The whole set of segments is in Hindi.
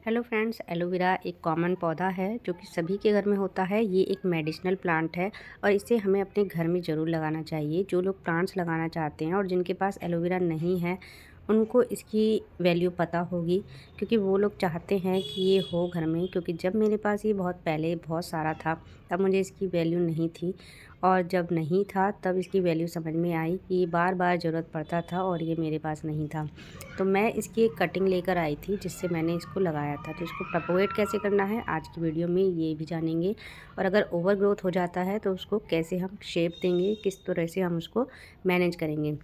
हेलो फ्रेंड्स, एलोवेरा एक कॉमन पौधा है जो कि सभी के घर में होता है। ये एक मेडिसिनल प्लांट है और इसे हमें अपने घर में ज़रूर लगाना चाहिए। जो लोग प्लांट्स लगाना चाहते हैं और जिनके पास एलोवेरा नहीं है, उनको इसकी वैल्यू पता होगी, क्योंकि वो लोग चाहते हैं कि ये हो घर में। क्योंकि जब मेरे पास ये बहुत पहले बहुत सारा था, तब मुझे इसकी वैल्यू नहीं थी, और जब नहीं था तब इसकी वैल्यू समझ में आई कि ये बार बार ज़रूरत पड़ता था और ये मेरे पास नहीं था। तो मैं इसकी एक कटिंग लेकर आई थी जिससे मैंने इसको लगाया था। तो इसको प्रोपोगेट कैसे करना है आज की वीडियो में ये भी जानेंगे, और अगर ओवर ग्रोथ हो जाता है तो उसको कैसे हम शेप देंगे, किस तरह से हम उसको मैनेज करेंगे।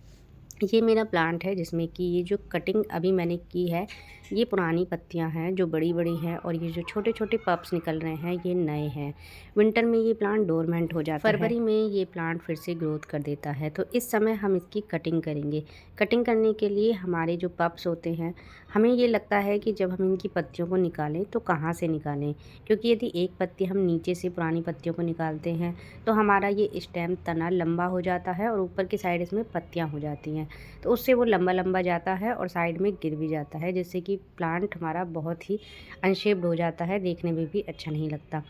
ये मेरा प्लांट है जिसमें कि ये जो कटिंग अभी मैंने की है, ये पुरानी पत्तियां हैं जो बड़ी बड़ी हैं, और ये जो छोटे छोटे पप्स निकल रहे हैं ये नए हैं। विंटर में ये प्लांट डोरमेंट हो जाता है, फरवरी में ये प्लांट फिर से ग्रोथ कर देता है। तो इस समय हम इसकी कटिंग करेंगे। कटिंग करने के लिए हमारे जो पप्स होते हैं, हमें ये लगता है कि जब हम इनकी पत्तियों को निकालें तो कहाँ से निकालें, क्योंकि यदि एक पत्ती हम नीचे से पुरानी पत्तियों को निकालते हैं तो हमारा ये स्टेम तना लंबा हो जाता है और ऊपर की साइड इसमें पत्तियाँ हो जाती हैं। तो उससे वो लंबा लंबा जाता है और साइड में गिर भी जाता है, जिससे कि प्लांट हमारा बहुत ही अनशेप्ड हो जाता है, देखने में भी अच्छा नहीं लगता।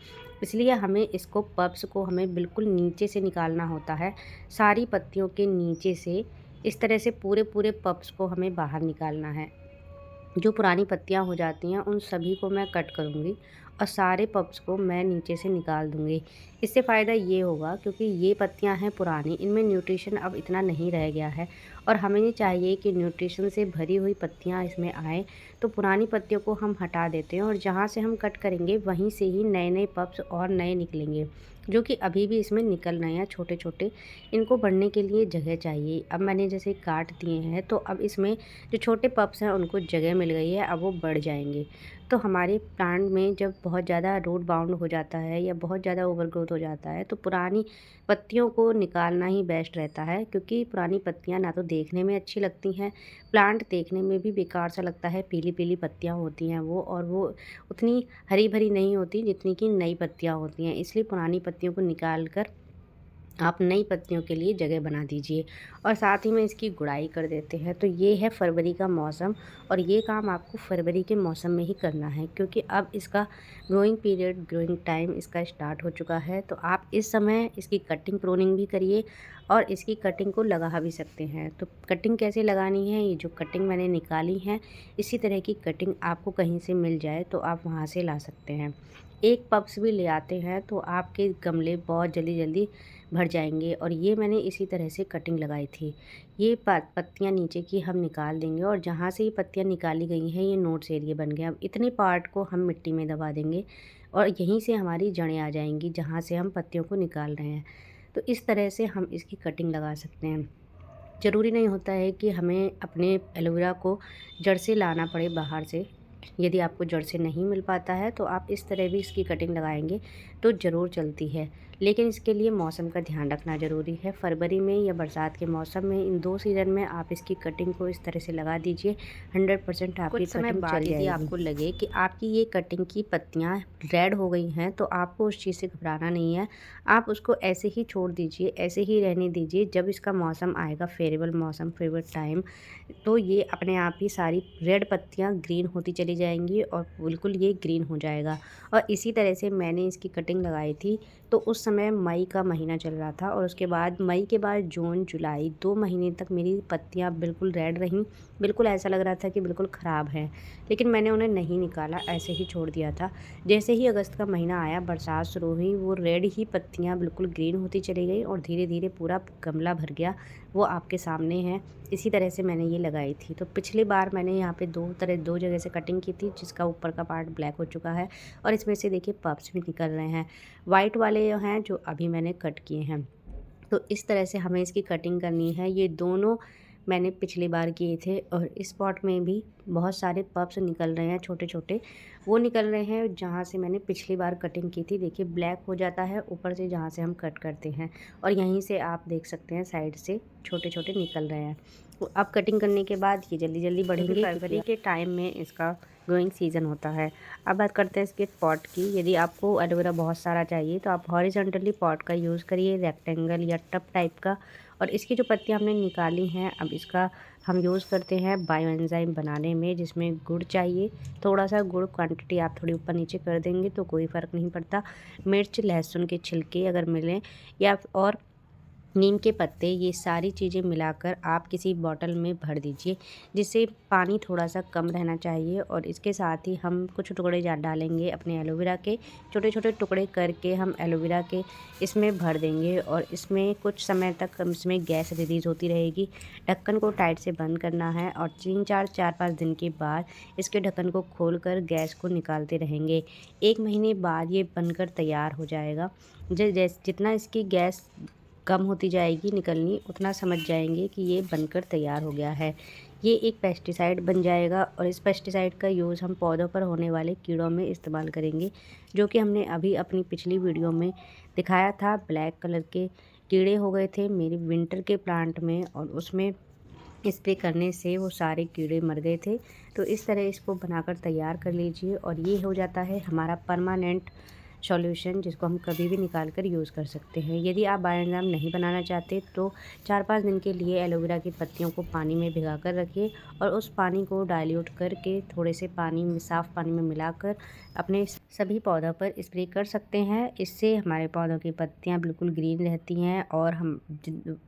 इसलिए हमें इसको पप्स को हमें बिल्कुल नीचे से निकालना होता है। सारी पत्तियों के नीचे से इस तरह से पूरे पूरे पप्स को हमें बाहर निकालना है। जो पुरानी पत्तियां हो जाती हैं उन सभी को मैं कट करूँगी और सारे पप्स को मैं नीचे से निकाल दूँगी। इससे फ़ायदा ये होगा, क्योंकि ये पत्तियां हैं पुरानी, इनमें न्यूट्रिशन अब इतना नहीं रह गया है, और हमें ये चाहिए कि न्यूट्रिशन से भरी हुई पत्तियां इसमें आए। तो पुरानी पत्तियों को हम हटा देते हैं और जहाँ से हम कट करेंगे वहीं से ही नए नए पप्स और नए निकलेंगे, जो कि अभी भी इसमें निकल रहे हैं छोटे छोटे। इनको बढ़ने के लिए जगह चाहिए। अब मैंने जैसे काट दिए हैं तो अब इसमें जो छोटे पप्स हैं उनको जगह मिल गई है, अब वो बढ़ जाएंगे। तो हमारे प्लांट में जब बहुत ज़्यादा रूट बाउंड हो जाता है या बहुत ज़्यादा ओवरग्रोथ हो जाता है तो पुरानी पत्तियों को निकालना ही बेस्ट रहता है, क्योंकि पुरानी पत्तियां ना तो देखने में अच्छी लगती हैं, प्लांट देखने में भी बेकार सा लगता है। पीली पीली पत्तियां होती हैं वो, और वो उतनी हरी भरी नहीं होती जितनी कि नई पत्तियां होती हैं। इसलिए पुरानी पत्तियों को निकाल कर आप नई पत्तियों के लिए जगह बना दीजिए, और साथ ही में इसकी गुड़ाई कर देते हैं। तो ये है फरवरी का मौसम, और ये काम आपको फरवरी के मौसम में ही करना है, क्योंकि अब इसका ग्रोइंग पीरियड, ग्रोइंग टाइम इसका स्टार्ट हो चुका है। तो आप इस समय इसकी कटिंग प्रूनिंग भी करिए और इसकी कटिंग को लगा भी सकते हैं। तो कटिंग कैसे लगानी है, ये जो कटिंग मैंने निकाली है, इसी तरह की कटिंग आपको कहीं से मिल जाए तो आप वहाँ से ला सकते हैं। एक पप्स भी ले आते हैं तो आपके गमले बहुत जल्दी जल्दी भर जाएंगे। और ये मैंने इसी तरह से कटिंग लगाई थी। ये पत्तियाँ नीचे की हम निकाल देंगे, और जहाँ से ये पत्तियाँ निकाली गई हैं ये नोट्स एरिया बन गया। अब इतने पार्ट को हम मिट्टी में दबा देंगे और यहीं से हमारी जड़ें आ जाएंगी जहाँ से हम पत्तियों को निकाल रहे हैं। तो इस तरह से हम इसकी कटिंग लगा सकते हैं। ज़रूरी नहीं होता है कि हमें अपने एलोवेरा को जड़ से लाना पड़े बाहर से। यदि आपको जड़ से नहीं मिल पाता है तो आप इस तरह भी इसकी कटिंग लगाएंगे तो ज़रूर चलती है। लेकिन इसके लिए मौसम का ध्यान रखना ज़रूरी है। फरवरी में या बरसात के मौसम में, इन दो सीज़न में आप इसकी कटिंग को इस तरह से लगा दीजिए, 100% आपकी कटिंग चल जाएगी। आपको लगे कि आपकी ये कटिंग की पत्तियाँ रेड हो गई हैं तो आपको उस चीज़ से घबराना नहीं है। आप उसको ऐसे ही छोड़ दीजिए, ऐसे ही रहने दीजिए। जब इसका मौसम आएगा, फेवरेबल मौसम, फेवरेट टाइम, तो ये अपने आप ही सारी रेड पत्तियाँ ग्रीन होती चली जाएंगी और बिल्कुल ये ग्रीन हो जाएगा। और इसी तरह से मैंने इसकी कटिंग लगाई थी। तो उस समय मई का महीना चल रहा था, और उसके बाद मई के बाद जून जुलाई 2 महीने तक मेरी पत्तियाँ बिल्कुल रेड रहीं। बिल्कुल ऐसा लग रहा था कि बिल्कुल ख़राब है, लेकिन मैंने उन्हें नहीं निकाला, ऐसे ही छोड़ दिया था। जैसे ही अगस्त का महीना आया, बरसात शुरू हुई, वो रेड ही पत्तियाँ बिल्कुल ग्रीन होती चली गई और धीरे धीरे पूरा गमला भर गया। वो आपके सामने है। इसी तरह से मैंने ये लगाई थी। तो पिछली बार मैंने यहाँ पे दो जगह से कटिंग की थी, जिसका ऊपर का पार्ट ब्लैक हो चुका है, और इसमें से देखिए पप्स भी निकल रहे हैं। वाइट वाले हैं जो अभी मैंने कट किए हैं। तो इस तरह से हमें इसकी कटिंग करनी है। ये दोनों मैंने पिछली बार किए थे, और इस पॉट में भी बहुत सारे पप्स निकल रहे हैं छोटे छोटे। वो निकल रहे हैं जहाँ से मैंने पिछली बार कटिंग की थी। देखिए ब्लैक हो जाता है ऊपर से जहाँ से हम कट करते हैं, और यहीं से आप देख सकते हैं साइड से छोटे छोटे निकल रहे हैं। तो अब कटिंग करने के बाद ये जल्दी जल्दी बढ़ेंगे। फरवरी के टाइम में इसका ग्रोइंग सीज़न होता है। अब बात करते हैं इसके पॉट की। यदि आपको एलोवेरा बहुत सारा चाहिए तो आप हॉरिजॉन्टली पॉट का यूज़ करिए, रेक्टेंगल या टब टाइप का, और इसकी जो पत्तियाँ हमने निकाली हैं, अब इसका हम यूज़ करते हैं बायो एंजाइम बनाने में, जिसमें गुड़ चाहिए। थोड़ा सा गुड़ क्वांटिटी आप थोड़ी ऊपर नीचे कर देंगे तो कोई फ़र्क नहीं पड़ता। मिर्च, लहसुन के छिलके अगर मिलें या और नीम के पत्ते, ये सारी चीज़ें मिलाकर आप किसी बॉटल में भर दीजिए, जिससे पानी थोड़ा सा कम रहना चाहिए। और इसके साथ ही हम कुछ टुकड़े डालेंगे अपने एलोवेरा के, छोटे छोटे टुकड़े करके हम एलोवेरा के इसमें भर देंगे और इसमें कुछ समय तक इसमें गैस रिलीज़ होती रहेगी। ढक्कन को टाइट से बंद करना है और 4-5 दिन के बाद इसके ढक्कन को खोलकर गैस को निकालते रहेंगे। 1 महीने बाद ये बनकर तैयार हो जाएगा। जितना इसकी गैस कम होती जाएगी निकलनी, उतना समझ जाएंगे कि ये बनकर तैयार हो गया है। ये एक पेस्टिसाइड बन जाएगा और इस पेस्टिसाइड का यूज़ हम पौधों पर होने वाले कीड़ों में इस्तेमाल करेंगे, जो कि हमने अभी अपनी पिछली वीडियो में दिखाया था। ब्लैक कलर के कीड़े हो गए थे मेरे विंटर के प्लांट में और उसमें स्प्रे करने से वो सारे कीड़े मर गए थे। तो इस तरह इसको बनाकर तैयार कर लीजिए और ये हो जाता है हमारा परमानेंट सॉल्यूशन, जिसको हम कभी भी निकाल कर यूज़ कर सकते हैं। यदि आप बायोएंजाइम नहीं बनाना चाहते तो 4-5 दिन के लिए एलोवेरा की पत्तियों को पानी में भिगा कर रखिए और उस पानी को डाइल्यूट करके थोड़े से पानी में, साफ़ पानी में मिलाकर अपने सभी पौधों पर स्प्रे कर सकते हैं। इससे हमारे पौधों की पत्तियाँ बिल्कुल ग्रीन रहती हैं और हम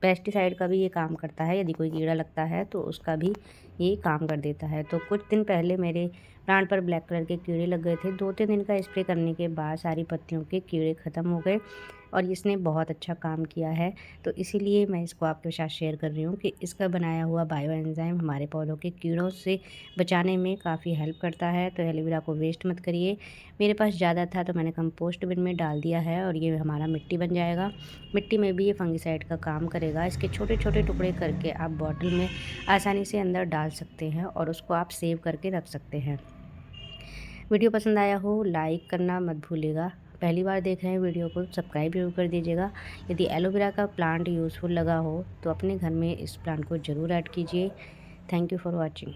पेस्टिसाइड का भी ये काम करता है। यदि कोई कीड़ा लगता है तो उसका भी ये काम कर देता है। तो कुछ दिन पहले मेरे प्लांट पर ब्लैक कलर के कीड़े लग गए थे। 2-3 दिन का स्प्रे करने के बाद सारी पत्तियों के कीड़े ख़त्म हो गए और इसने बहुत अच्छा काम किया है। तो इसीलिए मैं इसको आपके साथ शेयर कर रही हूँ कि इसका बनाया हुआ बायो एंजाइम हमारे पौधों के कीड़ों से बचाने में काफ़ी हेल्प करता है। तो एलोवेरा को वेस्ट मत करिए। मेरे पास ज़्यादा था तो मैंने कंपोस्ट बिन में डाल दिया है और ये हमारा मिट्टी बन जाएगा। मिट्टी में भी ये फंगिसाइड का काम करेगा। इसके छोटे छोटे टुकड़े करके आप बॉटल में आसानी से अंदर डाल सकते हैं और उसको आप सेव करके रख सकते हैं। वीडियो पसंद आया हो लाइक करना मत भूलिएगा। पहली बार देख रहे हैं वीडियो को सब्सक्राइब जरूर कर दीजिएगा। यदि एलोवेरा का प्लांट यूज़फुल लगा हो तो अपने घर में इस प्लांट को ज़रूर ऐड कीजिए। Thank you for watching.